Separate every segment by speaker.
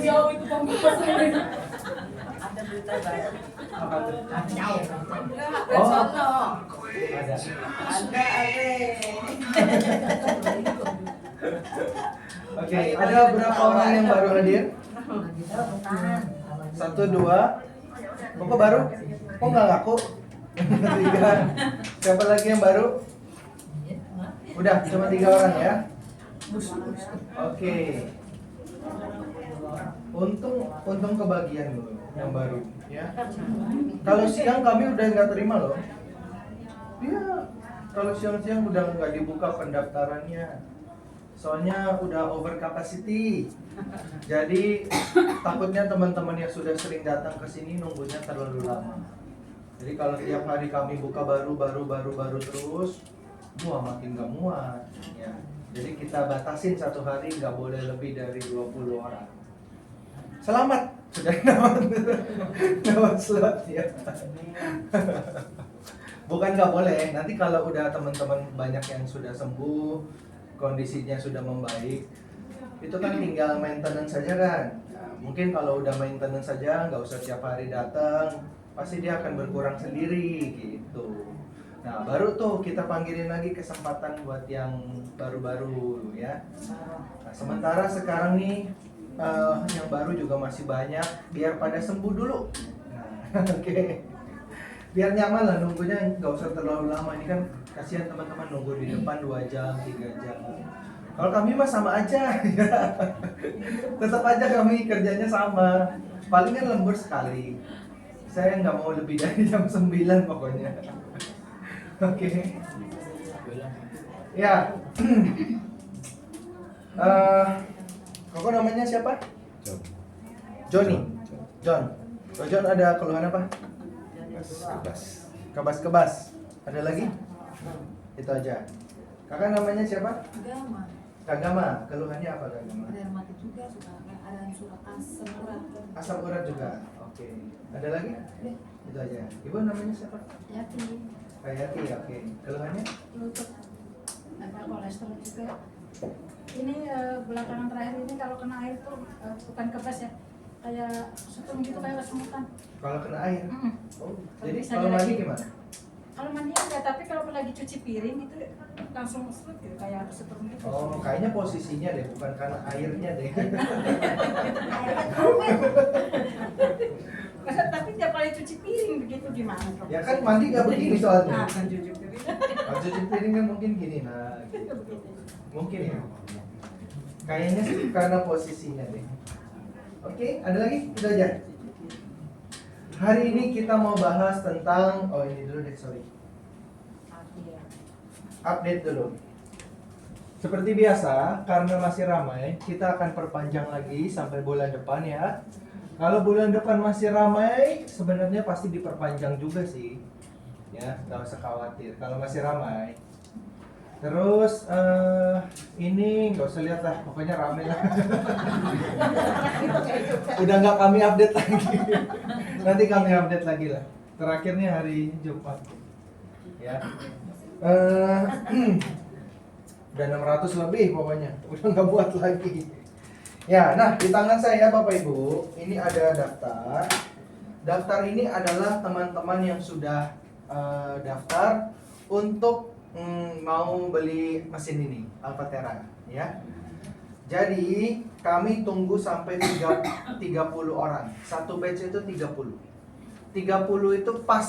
Speaker 1: jauh itu Bang.
Speaker 2: Ada berita baru.
Speaker 3: Apa tuh?
Speaker 2: Enggak,
Speaker 3: Oh.
Speaker 2: sono.
Speaker 3: Ada.
Speaker 2: Ada.
Speaker 3: Oke, ada berapa orang yang baru hadir? Satu, dua. Kok baru? Kok nggak ngaku? Tiga. Siapa lagi yang baru? Udah, cuma 3 orang ya. Oke. Untung kebagian dulu yang baru, ya. Kalau siang kami udah nggak terima loh. Iya, kalau siang-siang udah nggak dibuka pendaftarannya. Soalnya udah over capacity. Jadi takutnya teman-teman yang sudah sering datang ke sini nunggunya terlalu lama. Jadi kalau tiap hari kami buka baru terus, makin gak muat. Ya. Jadi kita batasin satu hari nggak boleh lebih dari 20 orang. Selamat sudah dapat slot ya. Bukan nggak boleh. Nanti kalau udah teman-teman banyak yang sudah sembuh, kondisinya sudah membaik, itu kan tinggal maintenance saja kan. Nah, mungkin kalau udah maintenance saja, nggak usah tiap hari datang, pasti dia akan berkurang sendiri gitu. Nah, baru tuh kita panggilin lagi kesempatan buat yang baru-baru ya. Nah, sementara sekarang nih yang baru juga masih banyak, biar pada sembuh dulu. Nah, oke. Biar nyaman lah nunggunya, nggak usah terlalu lama. Ini kan kasihan teman-teman nunggu di depan 2 jam, 3 jam. Kalau kami mah sama aja. Tetap aja kami kerjanya sama. Paling kan lembur sekali. Saya nggak mau lebih dari jam 9 pokoknya. Oke. Ya. Koko namanya siapa? Johnny. John. John ada keluhan apa? Kebas. Ada lagi? Itu aja. Kakak namanya siapa?
Speaker 1: Agama.
Speaker 3: Kagama. Keluhannya apa Kagama?
Speaker 1: Ada yang mati juga, suka ada yang suka asam urat.
Speaker 3: Asam urat juga. Oke. Ada lagi? Itu aja. Ibu namanya siapa?
Speaker 1: Yati.
Speaker 3: Kayati. Oke. Keluhannya?
Speaker 1: Lutut. Ada kolesterol juga. Ini belakangan terakhir ini kalau kena air tuh bukan kebas ya, kayak setung gitu, kayak kesemutan.
Speaker 3: Kalau kena air. Oh. Jadi
Speaker 1: Bisa
Speaker 3: kalau mandi
Speaker 1: diracik.
Speaker 3: gimana?
Speaker 1: Kalau mandi enggak, tapi kalau lagi cuci piring itu langsung seret gitu, kayak kesetung gitu.
Speaker 3: Oh, kayaknya posisinya deh, bukan karena airnya deh.
Speaker 1: Tapi tiap kali cuci piring begitu gimana?
Speaker 3: Ya kan mandi nggak begini soalnya.
Speaker 1: Nah, kan cuci piring.
Speaker 3: Kalau cuci piring kan mungkin gini, nah. Gitu. Mungkin ya. Kayaknya sih karena posisinya deh. Oke, ada lagi? Itu aja. Hari ini kita mau bahas tentang, ini dulu deh, sorry. Update dulu. Seperti biasa, karena masih ramai, kita akan perpanjang lagi sampai bulan depan ya. Kalau bulan depan masih ramai, sebenarnya pasti diperpanjang juga sih. Ya, nggak usah khawatir. Kalau masih ramai. Terus ini nggak usah lihat lah, pokoknya ramai lah. Udah nggak kami update lagi. Nanti kami update lagi lah. Terakhirnya hari Jumat. Ya. Udah 600 lebih pokoknya. Udah nggak buat lagi. Ya, nah di tangan saya Bapak Ibu, ini ada daftar. Daftar ini adalah teman-teman yang sudah daftar untuk mau beli mesin ini, Alphatera ya. Jadi kami tunggu sampai 30 orang. Satu batch itu 30. 30 itu pas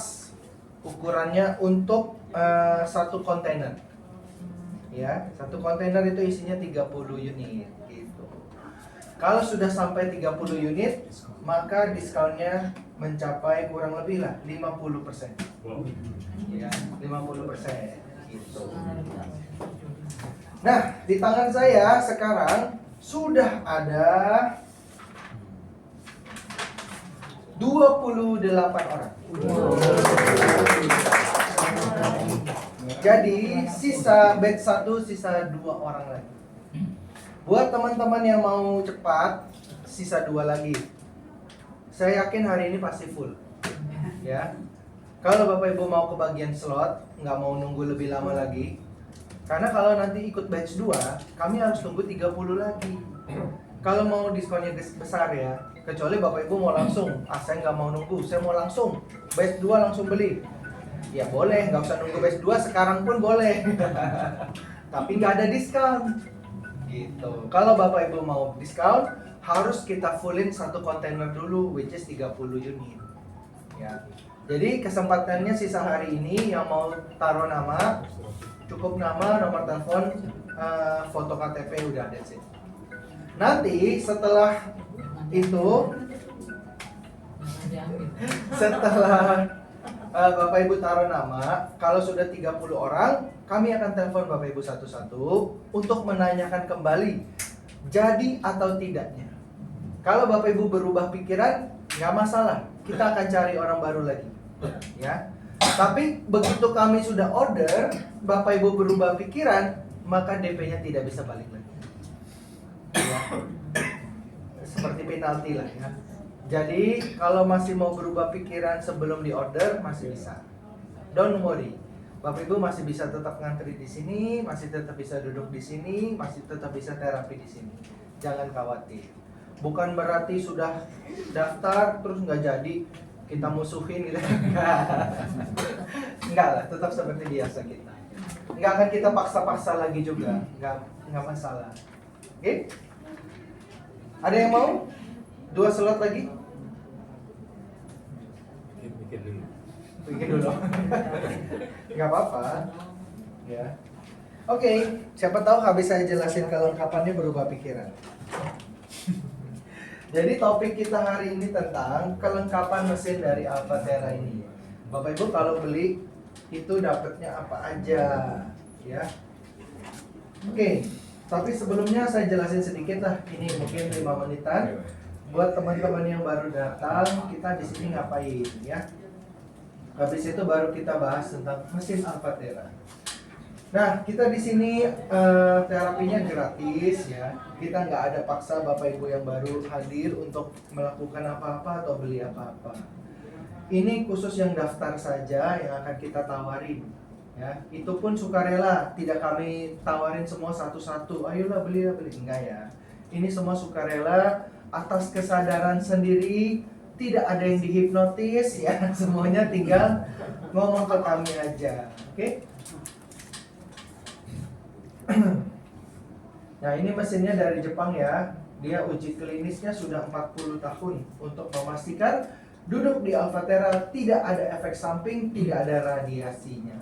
Speaker 3: ukurannya untuk satu kontainer. Ya, satu kontainer itu isinya 30 unit gitu. Kalau sudah sampai 30 unit, maka diskonnya mencapai kurang lebih lah 50%. Ya, 50%. Gitu. Nah, di tangan saya sekarang sudah ada 28 orang. Jadi sisa batch 1, sisa 2 orang lagi. Buat teman-teman yang mau cepat, sisa 2 lagi. Saya yakin hari ini pasti full. Ya. Kalau Bapak Ibu mau kebagian slot, nggak mau nunggu lebih lama lagi. Karena kalau nanti ikut batch 2, kami harus tunggu 30 lagi. kalau mau diskonnya besar ya, kecuali Bapak Ibu mau langsung, saya nggak mau nunggu, saya mau langsung, batch 2 langsung beli. Ya boleh, nggak usah nunggu batch 2, sekarang pun boleh. Tapi nggak ada diskon. Gitu. Kalau Bapak Ibu mau diskon, harus kita fullin satu kontainer dulu, which is 30 unit. Ya. Jadi kesempatannya sisa hari ini yang mau taruh nama, cukup nama, nomor telepon, foto KTP udah, that's it. Nanti setelah itu, setelah Bapak Ibu taruh nama, kalau sudah 30 orang, kami akan telepon Bapak Ibu satu-satu untuk menanyakan kembali jadi atau tidaknya. Kalau Bapak Ibu berubah pikiran, nggak masalah, kita akan cari orang baru lagi, ya. Tapi begitu kami sudah order, Bapak Ibu berubah pikiran, maka DP-nya tidak bisa balik lagi. Ya. Seperti penalti lah ya. Jadi kalau masih mau berubah pikiran sebelum di order masih bisa. Don't worry. Bapak Ibu masih bisa tetap ngantri di sini, masih tetap bisa duduk di sini, masih tetap bisa terapi di sini. Jangan khawatir. Bukan berarti sudah daftar terus nggak jadi kita musuhin gitu. Enggak lah, tetap seperti biasa kita. Nggak akan kita paksa-paksa lagi juga, nggak masalah. Oke? Ada yang mau? 2 slot lagi? Pikir dulu. Nggak apa-apa. Ya. Oke, siapa tahu habis saya jelasin kelengkapannya berubah pikiran. Jadi topik kita hari ini tentang kelengkapan mesin dari Alfatera ini. Bapak Ibu kalau beli itu dapatnya apa aja, ya. Oke, tapi sebelumnya saya jelasin sedikit lah. Ini mungkin 5 menitan. Buat teman-teman yang baru datang, kita di sini ngapain, ya? Habis itu baru kita bahas tentang mesin Alfatera. Nah, kita di sini terapinya gratis ya. Kita nggak ada paksa Bapak Ibu yang baru hadir untuk melakukan apa-apa atau beli apa-apa. Ini khusus yang daftar saja yang akan kita tawarin. Ya, itu pun sukarela, tidak kami tawarin semua satu-satu. Ayolah beli. Enggak ya. Ini semua sukarela atas kesadaran sendiri, tidak ada yang dihipnotis ya. Semuanya tinggal ngomong ke kami aja. Oke? Nah, ini mesinnya dari Jepang ya. Dia uji klinisnya sudah 40 tahun untuk memastikan duduk di Alfatera tidak ada efek samping, tidak ada radiasinya.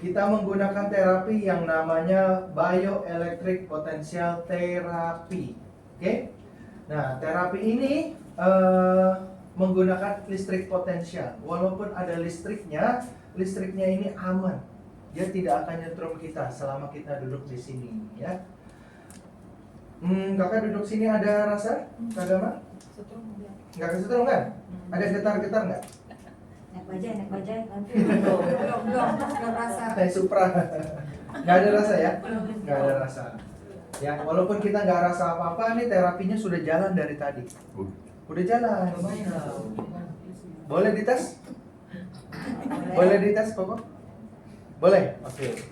Speaker 3: Kita menggunakan terapi yang namanya bioelectric potential therapy. Oke? Nah, terapi ini menggunakan listrik potensial. Walaupun ada listriknya ini aman. Dia tidak akan nyetrum kita selama kita duduk di sini, ya. Kakak duduk sini ada rasa? Kak Gama? Nggak kesetrum kan? Ada getar-getar nggak?
Speaker 4: Naik bajai nanti. Belum rasa.
Speaker 3: Naik Supra. Nggak ada rasa ya? Nggak ada rasa. Ya, walaupun kita nggak rasa apa-apa, nih terapinya sudah jalan dari tadi. Udah jalan. Boleh dites? Boleh dites, Pokok? Boleh? Oke.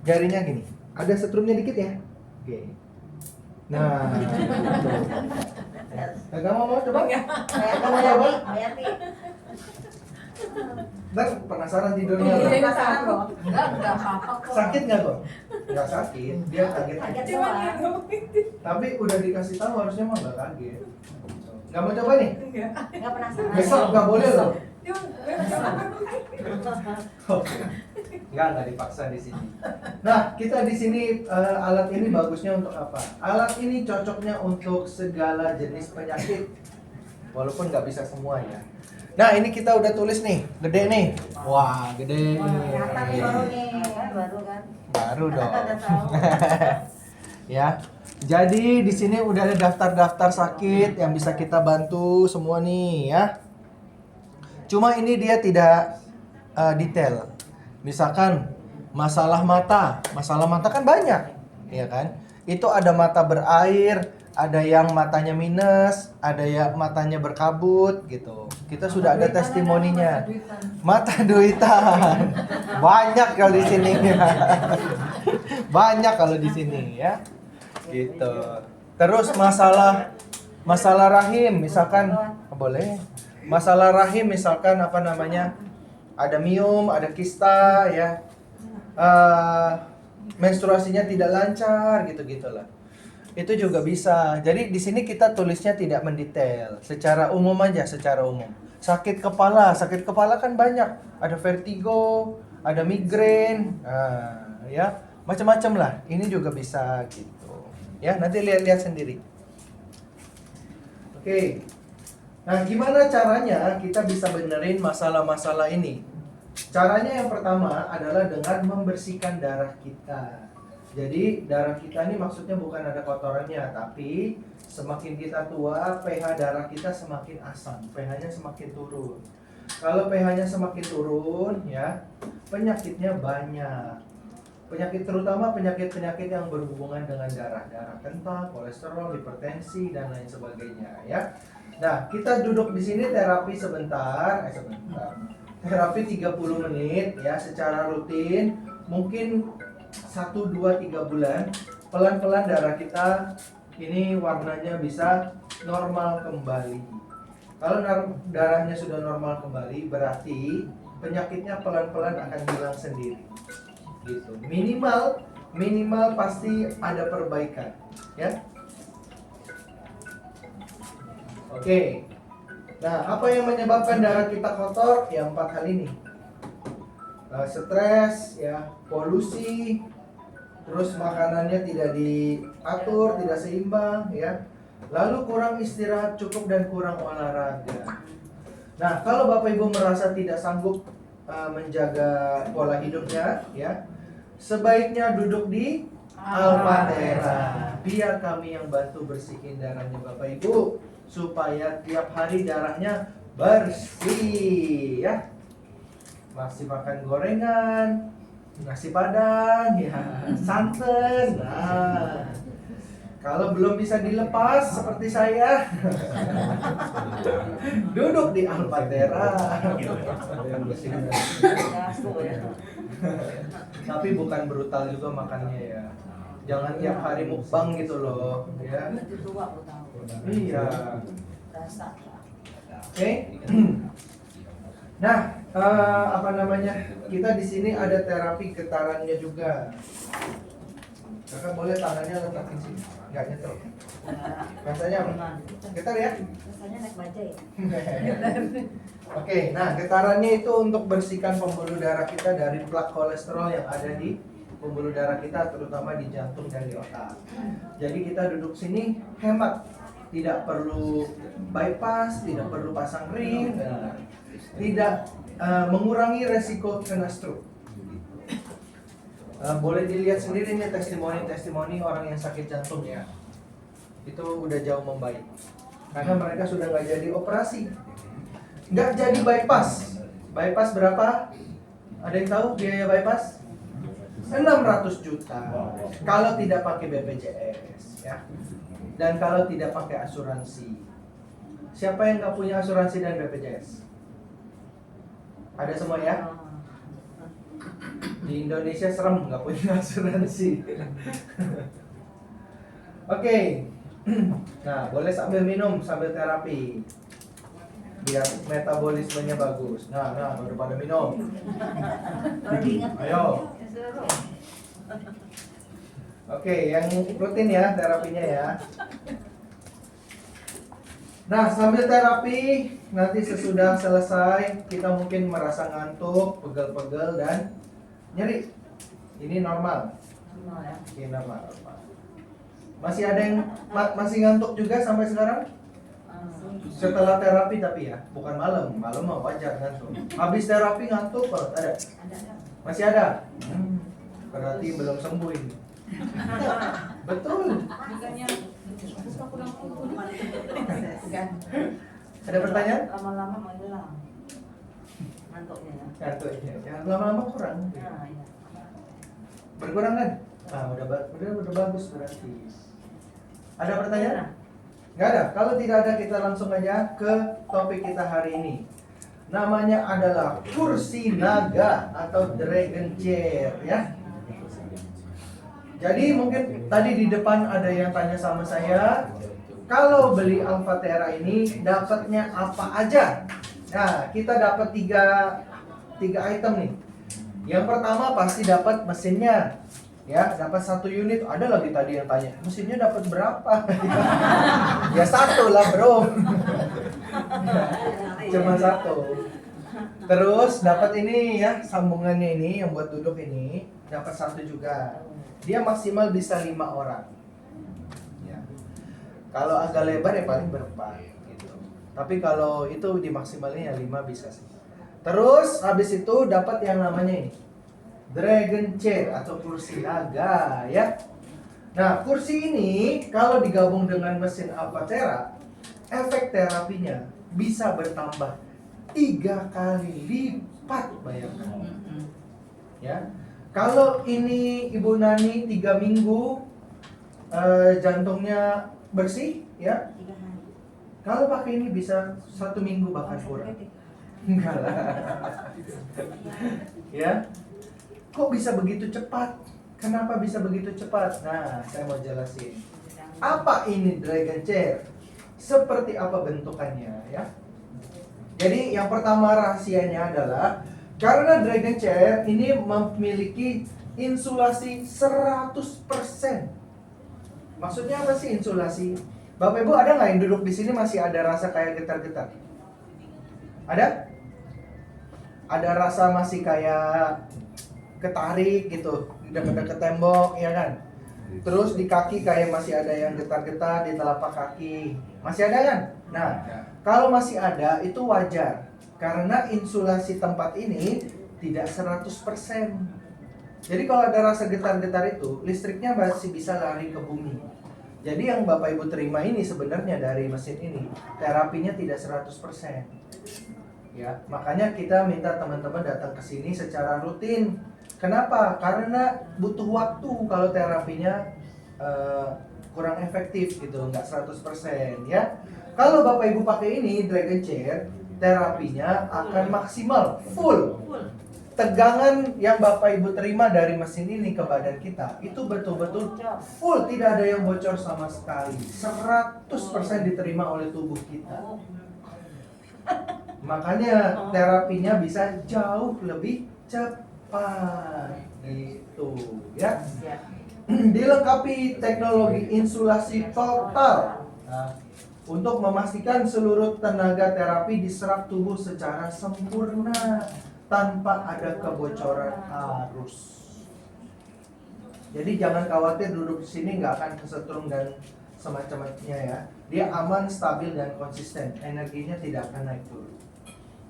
Speaker 3: Jarinya gini. Ada setrumnya dikit ya? Oke. Nah. Kakak mau coba? Kakak mau coba? Ntar penasaran tidurnya loh.
Speaker 4: Enggak apa-apa kok.
Speaker 3: Sakit nggak kok? Nggak sakit, dia kaget. Tapi udah dikasih tahu harusnya mah nggak kaget. Nggak mau coba nih?
Speaker 4: Enggak penasaran.
Speaker 3: Besok nggak boleh loh. Nggak dipaksa di sini. Nah, kita di sini alat ini bagusnya untuk apa? Alat ini cocoknya untuk segala jenis penyakit, walaupun nggak bisa semua ya. Nah, ini kita udah tulis nih, gede nih. Wah, gede.
Speaker 4: Kelihatan nih baru nih, baru kan.
Speaker 3: Baru dong.
Speaker 4: Udah tahu.
Speaker 3: Ya. Jadi di sini udah ada daftar-daftar sakit yang bisa kita bantu semua nih ya. Cuma ini dia tidak detail. Misalkan masalah mata kan banyak, ya kan? Itu ada mata berair, ada yang matanya minus, ada yang matanya berkabut gitu. Kita sudah ada testimoninya. Mata duitan. Banyak kalau di sini. Banyak kalau di sini ya. Gitu. Terus masalah rahim misalkan boleh. Masalah rahim misalkan apa namanya? Ada miom, ada kista ya. Menstruasinya tidak lancar gitu-gitulah. Itu juga bisa. Jadi di sini kita tulisnya tidak mendetail, secara umum aja, secara umum. Sakit kepala kan banyak. Ada vertigo, ada migrain, ya macam-macam lah. Ini juga bisa gitu. Ya nanti lihat-lihat sendiri. Oke. Nah gimana caranya kita bisa benerin masalah-masalah ini? Caranya yang pertama adalah dengan membersihkan darah kita. Jadi darah kita ini maksudnya bukan ada kotorannya, tapi semakin kita tua, pH darah kita semakin asam, pH-nya semakin turun. Kalau pH-nya semakin turun, ya penyakitnya banyak. Penyakit terutama penyakit-penyakit yang berhubungan dengan darah kental, kolesterol, hipertensi dan lain sebagainya, ya. Nah, kita duduk di sini terapi sebentar. Terapi 30 menit ya secara rutin, mungkin 1, 2, 3 bulan, pelan-pelan darah kita ini warnanya bisa normal kembali. Kalau darahnya sudah normal kembali, berarti penyakitnya pelan-pelan akan hilang sendiri. Gitu. Minimal pasti ada perbaikan, ya. Oke. Nah, apa yang menyebabkan darah kita kotor? Ya 4 hal ini. Stres, ya, polusi, terus makanannya tidak diatur, tidak seimbang, ya. Lalu kurang istirahat cukup dan kurang olahraga. Nah, kalau Bapak Ibu merasa tidak sanggup menjaga pola hidupnya, ya, sebaiknya duduk di Alphatera. Biar kami yang bantu bersihin darahnya Bapak Ibu, supaya tiap hari darahnya bersih, ya. Masih makan gorengan, nasi padang, ya, santan. Nah, kalau belum bisa dilepas seperti saya, duduk di Alphatera. Tapi bukan brutal juga makannya ya. Jangan tiap hari mukbang gitu loh, ya. Iya. Oke. Nah, apa namanya? Kita di sini ada terapi getarannya juga. Kakak boleh tangannya letakin sini, nggak nyetrok. Rasanya apa? Getar ya?
Speaker 4: Rasanya naik bajai.
Speaker 3: Oke, nah getarannya itu untuk bersihkan pembuluh darah kita dari plak kolesterol yang ada di pembuluh darah kita, terutama di jantung dan di otak. Jadi kita duduk sini hemat, tidak perlu bypass, tidak perlu pasang ring, tidak mengurangi resiko kena stroke. Boleh dilihat sendiri nih testimoni orang yang sakit jantung ya, itu udah jauh membaik karena mereka sudah nggak jadi operasi, nggak jadi bypass. Bypass berapa? Ada yang tahu biaya bypass? 600 juta kalau tidak pakai BPJS, ya. Dan kalau tidak pakai asuransi. Siapa yang nggak punya asuransi dan BPJS? Ada semua ya? Di Indonesia serem nggak punya asuransi. Oke. Nah, boleh sambil minum, sambil terapi, biar metabolismenya bagus. Nah, udah pada minum. Ayo. Oke, yang rutin ya terapinya ya. Nah, sambil terapi, nanti sesudah selesai, kita mungkin merasa ngantuk, pegel-pegel, dan nyeri. Ini normal. Ini normal. Masih ada yang masih ngantuk juga sampai sekarang? Setelah terapi tapi ya, bukan malam mah wajar ngantuk. Habis terapi ngantuk ada? Masih ada? Berarti belum sembuh ini. Betul. Ada pertanyaan?
Speaker 4: Lama-lama mau hilang ngantuknya ya.
Speaker 3: Ngantuknya, ya lama-lama kurang.
Speaker 4: Nah, iya.
Speaker 3: Berkurang kan? Nah, udah bagus berarti. Ada pertanyaan? Nggak ada. Kalau tidak ada, kita langsung aja ke topik kita hari ini. Namanya adalah kursi naga atau dragon chair, ya. Jadi mungkin tadi di depan ada yang tanya sama saya, kalau beli Alphatera ini dapatnya apa aja? Nah, kita dapat tiga item nih. Yang pertama pasti dapat mesinnya, ya, dapat 1 unit. Ada lagi tadi yang tanya, mesinnya dapat berapa? Ya 1 lah bro. Cuma 1. Terus dapat ini ya, sambungannya ini yang buat duduk ini dapat 1 juga. Dia maksimal bisa 5 orang. Ya. Kalau agak lebar ya paling berempat gitu. Tapi kalau itu di maksimalnya ya 5 bisa sih. Terus habis itu dapat yang namanya ini Dragon Chair atau kursi naga ya. Nah, kursi ini kalau digabung dengan mesin Alphatera, efek terapinya bisa bertambah 3 kali lipat, bayangkan. Ya. Kalau ini Ibu Nani 3 minggu jantungnya bersih ya. Kalau pakai ini bisa 1 minggu bahkan kurang. Enggak lah. Ya. Kok bisa begitu cepat? Kenapa bisa begitu cepat? Nah, saya mau jelasin. Apa ini Dragon Chair? Seperti apa bentukannya ya? Jadi yang pertama rahasianya adalah karena Dragon Chair ini memiliki insulasi 100%. Maksudnya apa sih insulasi? Bapak Ibu ada nggak yang duduk di sini masih ada rasa kayak getar-getar? Ada? Ada rasa masih kayak ketarik gitu, dekat-dekat tembok, ya kan? Terus di kaki kayak masih ada yang getar-getar di telapak kaki. Masih ada kan? Nah, kalau masih ada itu wajar. Karena insulasi tempat ini tidak 100%. Jadi kalau ada rasa getar-getar itu, listriknya masih bisa lari ke bumi. Jadi yang Bapak Ibu terima ini sebenarnya dari mesin ini, terapinya tidak 100%. Ya, makanya kita minta teman-teman datang ke sini secara rutin. Kenapa? Karena butuh waktu kalau terapinya kurang efektif gitu, nggak 100% ya. Kalau Bapak Ibu pakai ini Dragon Chair, terapinya akan maksimal full. Tegangan yang Bapak Ibu terima dari mesin ini ke badan kita itu betul-betul full, tidak ada yang bocor sama sekali. 100% diterima oleh tubuh kita. Makanya terapinya bisa jauh lebih cepat gitu ya. Dilengkapi teknologi insulasi total. Nah, untuk memastikan seluruh tenaga terapi diserap tubuh secara sempurna tanpa ada kebocoran arus. Jadi jangan khawatir duduk di sini nggak akan kesetrum dan semacamnya ya. Dia aman, stabil dan konsisten. Energinya tidak akan naik turun.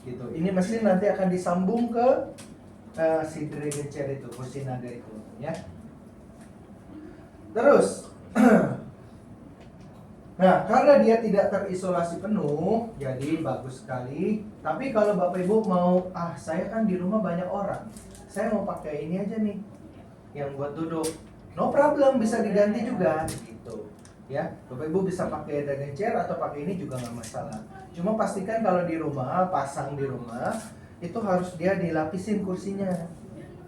Speaker 3: Gitu. Ini mesin nanti akan disambung ke si Dragon Chair itu, kursi naga itu, ya. Terus, nah karena dia tidak terisolasi penuh, jadi bagus sekali. Tapi kalau Bapak Ibu mau, saya kan di rumah banyak orang, saya mau pakai ini aja nih, yang buat duduk, no problem, bisa diganti juga, gitu. Ya, Bapak Ibu bisa pakai Dragon Chair atau pakai ini juga nggak masalah. Cuma pastikan kalau di rumah, pasang di rumah, itu harus dia dilapisin kursinya.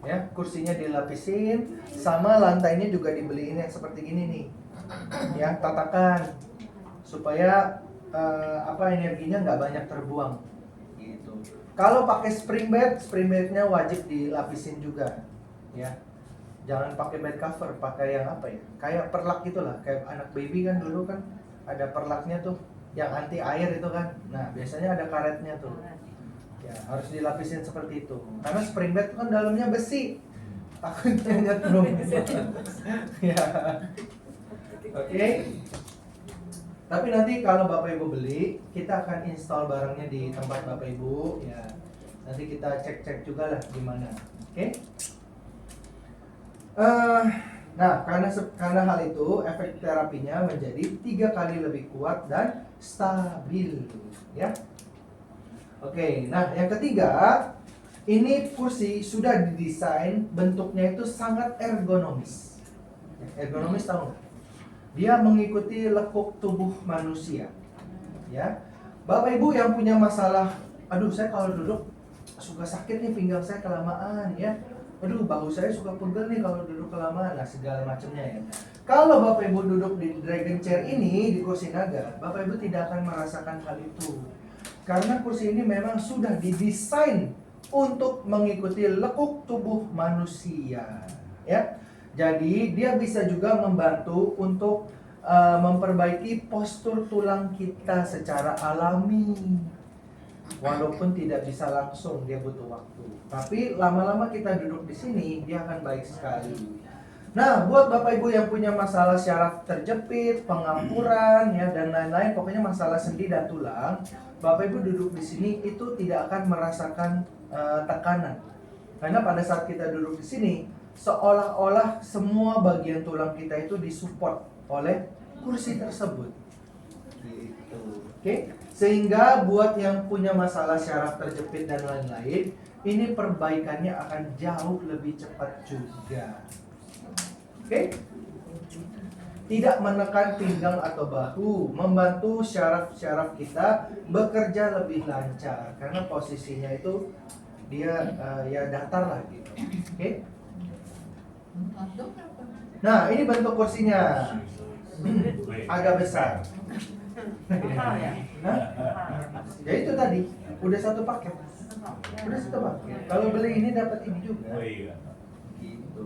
Speaker 3: Ya, kursinya dilapisin, sama lantainya juga dibeliin yang seperti ini nih. Ya, tatakan supaya energinya nggak banyak terbuang. Gitu. Kalau pakai spring bednya wajib dilapisin juga. Ya. Jangan pakai bed cover, pakai yang apa ya? Kayak perlak gitulah, kayak anak baby kan dulu kan ada perlaknya tuh, yang anti air itu kan. Nah, biasanya ada karetnya tuh. Ya, harus dilapisin seperti itu. Karena spring bed kan dalamnya besi. Takutnya nyetrum. Ya. Oke. Tapi nanti kalau Bapak Ibu beli, kita akan install barangnya di tempat Bapak Ibu, ya. Nanti kita cek-cek juga lah gimana. Oke? Nah, karena hal itu efek terapinya menjadi 3 kali lebih kuat dan stabil, ya. Oke, nah yang ketiga, ini kursi sudah didesain bentuknya itu sangat ergonomis. Ergonomis tahu nggak? Dia mengikuti lekuk tubuh manusia, ya. Bapak Ibu yang punya masalah, aduh saya kalau duduk suka sakit nih pinggang saya kelamaan, ya. aduh bahu saya suka pegel nih kalau duduk kelamaan, nah segala macamnya ya. Kalau Bapak Ibu duduk di dragon chair ini, di kursi naga, Bapak Ibu tidak akan merasakan hal itu. Karena kursi ini memang sudah didesain untuk mengikuti lekuk tubuh manusia, ya. Jadi dia bisa juga membantu untuk memperbaiki postur tulang kita secara alami. Walaupun tidak bisa langsung, dia butuh waktu. Tapi lama-lama kita duduk di sini, dia akan baik sekali. Nah, buat Bapak Ibu yang punya masalah syaraf terjepit, pengampuran, ya dan lain-lain, pokoknya masalah sendi dan tulang, Bapak Ibu duduk di sini itu tidak akan merasakan tekanan. Karena pada saat kita duduk di sini, seolah-olah semua bagian tulang kita itu disupport oleh kursi tersebut. Gitu. Oke? Sehingga buat yang punya masalah syaraf terjepit dan lain-lain, ini perbaikannya akan jauh lebih cepat juga. Oke? Tidak menekan pinggang atau bahu, membantu syaraf-syaraf kita bekerja lebih lancar karena posisinya itu dia ya datar lah gitu. Oke? Nah, ini bentuk kursinya. Agak besar.
Speaker 4: Mahal ya?
Speaker 3: Hah? Ya itu tadi, udah satu paket. Udah satu paket. Kalau beli ini dapat ini juga. Gitu.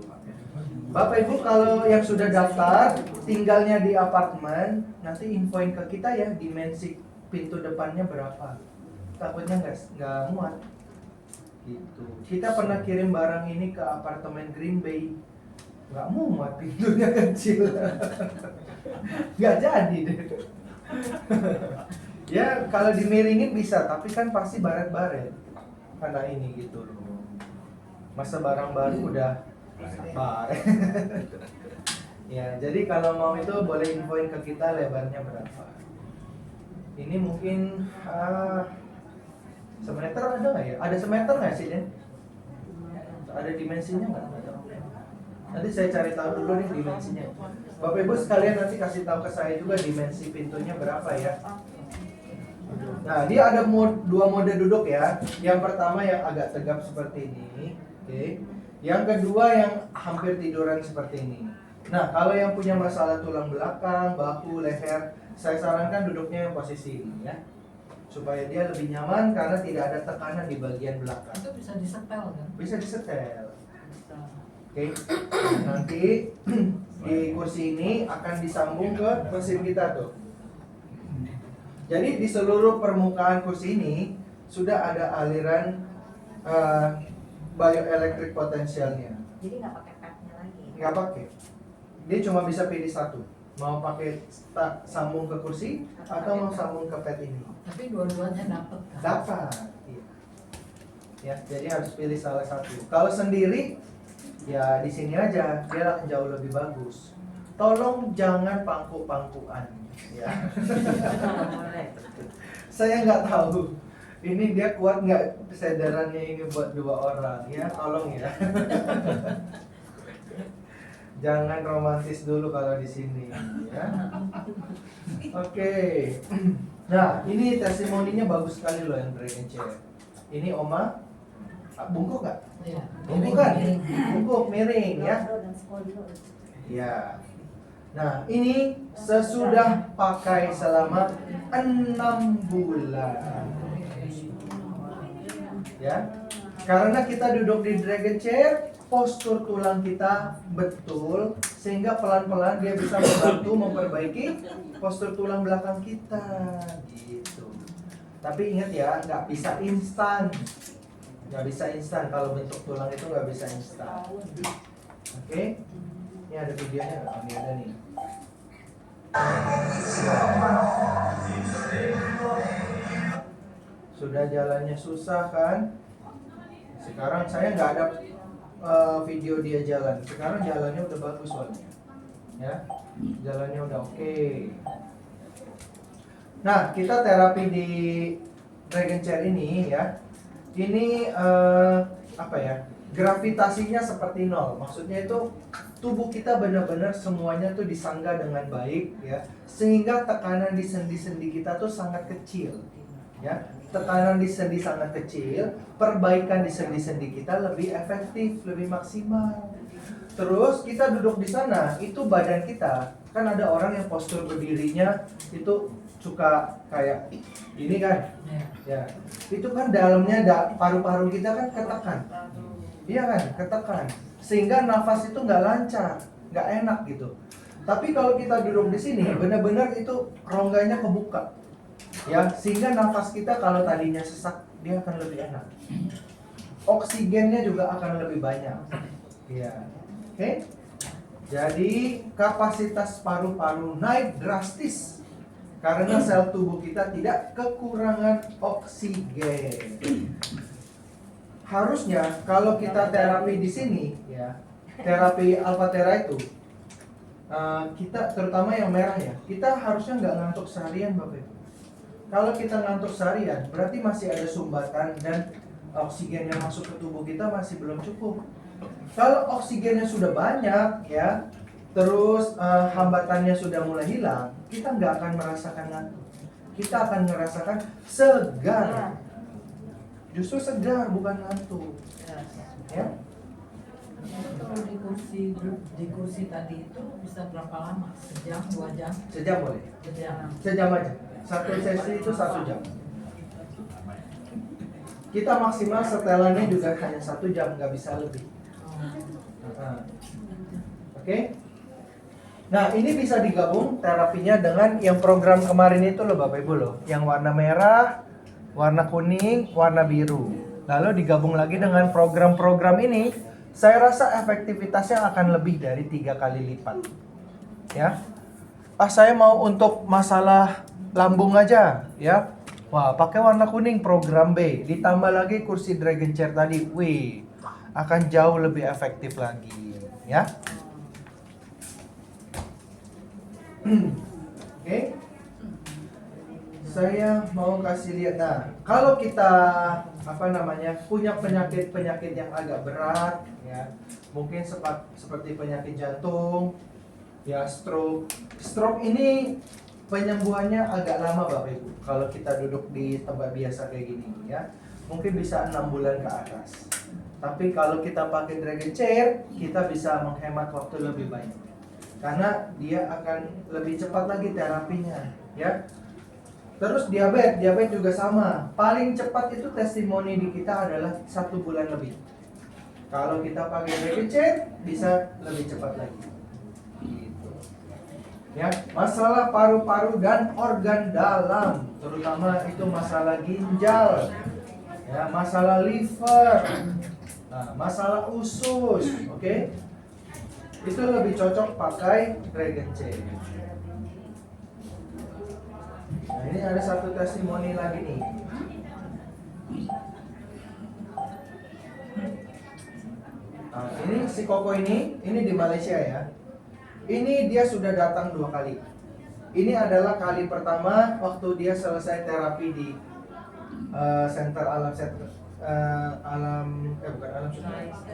Speaker 3: Bapak Ibu kalau yang sudah daftar, tinggalnya di apartemen, nanti infoin ke kita ya dimensi pintu depannya berapa. Takutnya nggak muat. Gitu. Kita pernah kirim barang ini ke apartemen Green Bay, nggak muat, pintunya kecil. Nggak jadi deh. Ya kalau dimiringin bisa, tapi kan pasti baret-baret karena ini gitu loh. Masa barang baru udah baret. Ya jadi kalau mau itu boleh infoin ke kita lebarnya berapa. Ini mungkin semeter ada nggak ya? Ada semeter nggak sih Den? Ada dimensinya nggak? Nanti saya cari tahu dulu nih dimensinya. Bapak Ibu sekalian nanti kasih tahu ke saya juga dimensi pintunya berapa ya. Nah, dia ada dua mode duduk ya. Yang pertama yang agak tegap seperti ini, oke. Yang kedua yang hampir tiduran seperti ini. Nah, kalau yang punya masalah tulang belakang, bahu, leher, saya sarankan duduknya yang posisi ini ya. Supaya dia lebih nyaman karena tidak ada tekanan di bagian belakang.
Speaker 1: Itu bisa disetel kan?
Speaker 3: Bisa disetel. Oke. Nanti di kursi ini akan disambung ke mesin kita tuh. Jadi di seluruh permukaan kursi ini sudah ada aliran bioelectric potensialnya.
Speaker 4: Jadi nggak pakai padnya lagi?
Speaker 3: Nggak pakai. Dia cuma bisa pilih satu. Mau pakai sambung ke kursi atau mau sambung ke pad ini.
Speaker 1: Tapi dua-duanya dapat kan?
Speaker 3: Dapat. Iya. Ya, jadi harus pilih salah satu. Kalau sendiri ya di sini aja, dia akan jauh lebih bagus. Tolong jangan pangku-pangkuan ya. Saya nggak tahu ini dia kuat nggak kesadarannya ini buat dua orang ya, tolong ya. Jangan romantis dulu kalau di sini ya. Oke. Nah, ini testimoninya bagus sekali loh yang dragon chair. Ini Oma bungkuk nggak?
Speaker 1: Iya.
Speaker 3: Bungkuk kan?
Speaker 1: Miring.
Speaker 3: Bungkuk miring ya. Ya. Nah, ini sesudah pakai selama 6 bulan. Ya. Karena kita duduk di dragon chair, postur tulang kita betul sehingga pelan-pelan dia bisa membantu memperbaiki postur tulang belakang kita gitu. Tapi ingat ya, nggak bisa instan. Nggak bisa instan, kalau bentuk tulang itu nggak bisa instan. Oke. Ini ada videonya nggak? Ini ada nih. Sudah jalannya susah kan? Sekarang saya nggak ada video dia jalan. Sekarang jalannya udah bagus soalnya. Ya, jalannya udah oke. Nah, kita terapi di dragon chair ini ya. Ini apa ya? Gravitasinya seperti nol. Maksudnya itu tubuh kita benar-benar semuanya tuh disangga dengan baik ya, sehingga tekanan di sendi-sendi kita tuh sangat kecil ya. tekanan di sendi sangat kecil, perbaikan di sendi-sendi kita lebih efektif, lebih maksimal. Terus kita duduk di sana, itu badan kita, kan ada orang yang postur berdirinya itu suka kayak ini kan, ya, itu kan dalamnya paru-paru kita kan ketekan, iya kan, ketekan, sehingga nafas itu nggak lancar, nggak enak gitu. Tapi kalau kita duduk di sini, benar-benar itu rongganya kebuka, ya, sehingga nafas kita kalau tadinya sesak, dia akan lebih enak. Oksigennya juga akan lebih banyak, ya. Oke. Jadi kapasitas paru-paru naik drastis karena sel tubuh kita tidak kekurangan oksigen. Harusnya kalau kita terapi di sini, ya, terapi alpha tera itu, kita terutama yang merah ya, kita harusnya nggak ngantuk seharian Bapak Ibu. Kalau kita ngantuk seharian, berarti masih ada sumbatan dan oksigen yang masuk ke tubuh kita masih belum cukup. Kalau oksigennya sudah banyak, ya, terus hambatannya sudah mulai hilang, kita nggak akan merasakan ngantuk. Kita akan merasakan segar. Justru segar, bukan ngantuk. Ya.
Speaker 2: Kalau di kursi tadi itu bisa berapa lama? Sejam, 2 jam?
Speaker 3: Sejam boleh. Sejam aja. Satu sesi itu 1 jam. Kita maksimal setelannya juga hanya 1 jam, nggak bisa lebih. Oke. Nah, ini bisa digabung terapinya dengan yang program kemarin itu loh Bapak Ibu loh, yang warna merah, warna kuning, warna biru. Lalu digabung lagi dengan program-program ini, saya rasa efektivitasnya akan lebih dari 3 kali lipat. Ya. Saya mau untuk masalah lambung aja, ya. Wah, pakai warna kuning program B, ditambah lagi kursi Dragon Chair tadi. Wih, akan jauh lebih efektif lagi, ya. Oke. Saya mau kasih lihat. Nah, kalau kita punya penyakit yang agak berat, ya, mungkin seperti penyakit jantung, ya, stroke. Stroke ini penyembuhannya agak lama Bapak Ibu. Kalau kita duduk di tempat biasa kayak gini, ya, mungkin bisa 6 bulan ke atas. Tapi kalau kita pakai Dragon Chair, kita bisa menghemat waktu lebih banyak. Karena dia akan lebih cepat lagi terapinya, ya. Terus diabetes juga sama. Paling cepat itu testimoni di kita adalah 1 bulan lebih. Kalau kita pakai Dragon Chair, bisa lebih cepat lagi. Gitu. Ya, masalah paru-paru dan organ dalam, terutama itu masalah ginjal, ya, masalah liver. Nah, masalah usus, oke? Itu lebih cocok pakai Dragon Chair. Nah, ini ada satu testimoni lagi nih. Nah, ini si Koko ini di Malaysia ya. Ini dia sudah datang 2 kali. Ini adalah kali pertama waktu dia selesai terapi di Center Alam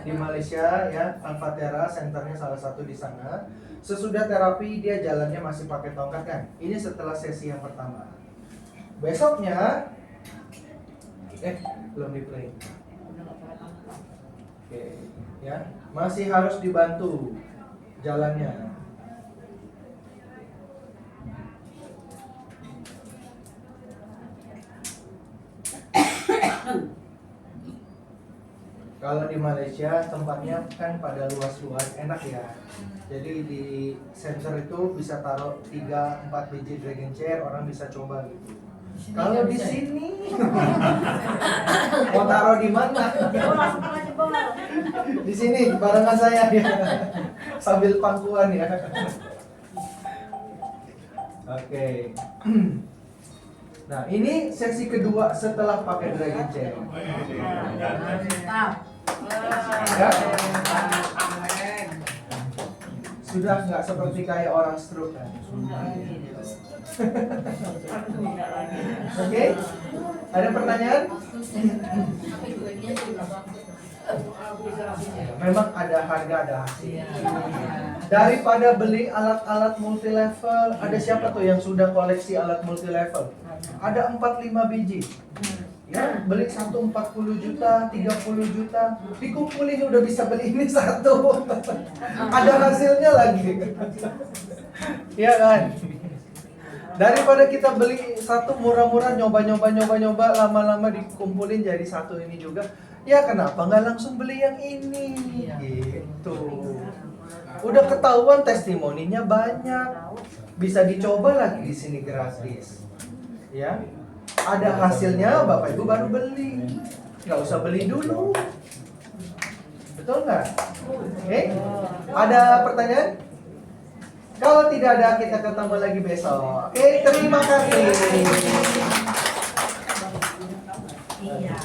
Speaker 3: di Malaysia ya, Alpha Tera centernya salah satu di sana. Sesudah terapi dia jalannya masih pakai tongkat kan. Ini setelah sesi yang pertama. Besoknya belum di play. Oke, ya, masih harus dibantu jalannya. Kalau di Malaysia tempatnya kan pada luas-luas, enak ya. Jadi di center itu bisa taruh 3-4 biji Dragon Chair, orang bisa coba gitu. Kalau di sini mau taruh di mana? Di sini barengan saya ya. Sambil pangkuan ya. Oke. Nah, ini sesi kedua setelah pakai Dragon Chair. Ya? Sudah nggak seperti kayak orang stroke kan? Oke? Ada pertanyaan? Memang ada harga, ada hasil. Daripada beli alat-alat multi level, ada siapa tuh yang sudah koleksi alat multi level? Ada 4-5 biji. Ya, beli satu 40 juta, 30 juta, dikumpulin udah bisa beli ini satu. Ada hasilnya lagi. Iya kan? Daripada kita beli satu murah-murah, nyoba, lama-lama dikumpulin jadi satu ini juga. Ya kenapa nggak langsung beli yang ini? Gitu. Udah ketahuan testimoninya banyak. Bisa dicoba lagi di sini gratis. Ya. Ada hasilnya, Bapak Ibu baru beli. Nggak usah beli dulu. Betul nggak? Oke? Ada pertanyaan? Kalau tidak ada, kita ketemu lagi besok. Oke, terima kasih.
Speaker 4: Iya.